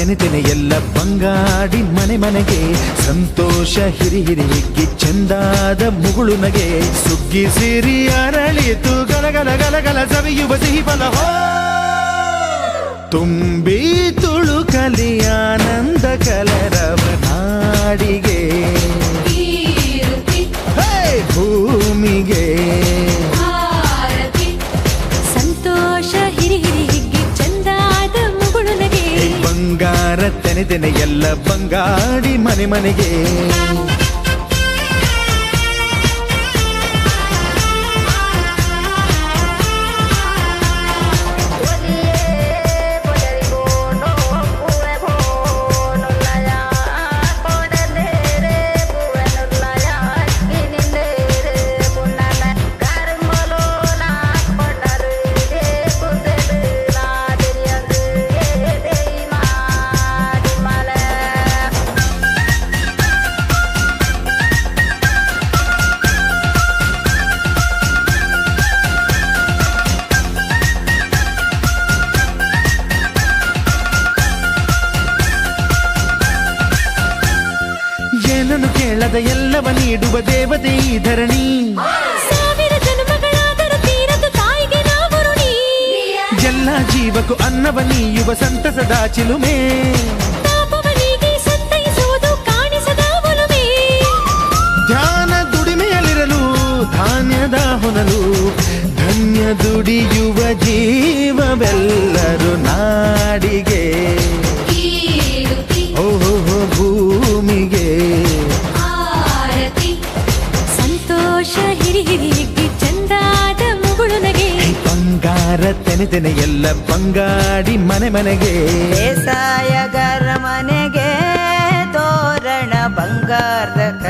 ತೆನೆ ತೆನೆ ಎಲ್ಲ ಬಂಗಾಡಿ ಮನೆ ಮನೆಗೆ ಸಂತೋಷ ಹಿರಿ ಹಿರಿ ಹಿಗ್ಗಿ ಚೆಂದಾದ ಮುಗುಳು ನಗೆ ಸುಗ್ಗಿ ಸಿರಿ ಅರಳಿತು ಗಲಗಲ ಗಲಗಲ ಸವಿಯುವ ಸಿಹಿ ಫಲ ತುಂಬಿ ತುಳುಕಲಿ ಆನಂದ ಕಲರವ ನಾಡಿಗೆ ಭೂಮಿಗೆ ಸಂತೋಷ ಹಿರಿ ಹಿರಿ ಹಿಗ್ಗಿ ಚಂದಾದ ಮುಗುಳು ನಗೆ ಬಂಗಾರ ತೆನೆ ತೆನೆ ಎಲ್ಲ ಬಂಗಾಡಿ ಮನೆ ಮನೆಗೆ ಏನನ್ನು ಕೇಳದ ಎಲ್ಲವ ನೀಡುವ ದೇವತೆ ಈ ಧರಣಿ ಸಾವಿರ ಜನ್ಮಗಳಾದರೂ ತೀರದ ತಾಯಿಗೆ ನಾವು ಋಣಿ ಎಲ್ಲ ಜೀವಕ್ಕೂ ಅನ್ನವ ನೀಯುವ ಸಂತಸದ ಚಿಲುಮೆ ಪಾಪವನಿಗೆ ಸಂತೈಸುವುದು ಕಾಣಿಸದ ಒಲುಮೆ ಧ್ಯಾನ ದುಡಿಮೆಯಲ್ಲಿರಲು ಧಾನ್ಯದ ಹೊನಲು ಧನ್ಯ ದುಡಿಯುವ ಜೀವವೆಲ್ಲರೂ ನಾಡಿಗೆ ಓಹೋ ಭೂಮಿಗೆ ಸಂತೋಷ ಹಿರಿ ಹಿರಿ ಹಿಗ್ಗಿ ಚಂದಾದ ಮುಗುಳು ನಗೆ ಬಂಗಾರ ತೆನೆ ತೆನೆ ಎಲ್ಲ ಬಂಗಾಡಿ ಮನೆ ಮನೆಗೆ ಬೇಸಾಯಗಾರ ಮನೆಗೆ ತೋರಣ ಬಂಗಾರದ